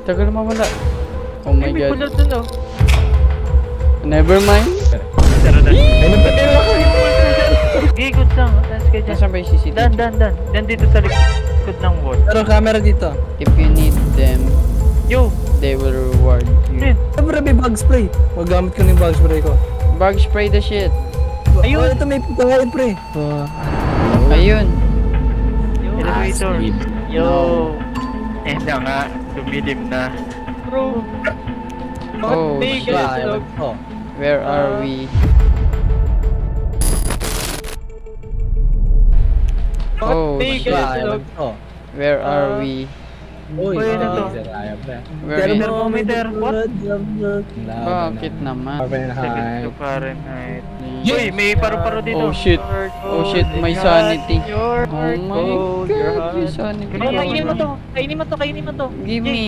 Tagal mawala. Oh my May god. kulot dun oh. Never mind. Tara na. Ay, nagpatero ako. Gigot lang. Tapos kaya dyan. Nasaan ba yung CCTV? Dan. Dan dito sa likod ng wall. Pero camera dito. If you need them, Yo! they will reward you. Yun. Siyempre may bug spray. Magamit ko na yung bug spray ko. Bug spray the shit. Ayun. Oh, ito may pagkain pre. Ayun. Elevator. sweet. Yo! Eh na nga. Dumilim na. Bro! Oh shit. Oh. Where are we? Oh shit. Oh. Where are we? Uy, Uy, ano to? We're in... Thermometer, what? Bakit naman? Fahrenheit. Fahrenheit. Yes! Uy, may paru-paro dito. Oh shit. Oh shit, my sanity. Your Oh heart my goes, your god, heart. your sanity. Kainin mo to. Kainin mo to. Give me.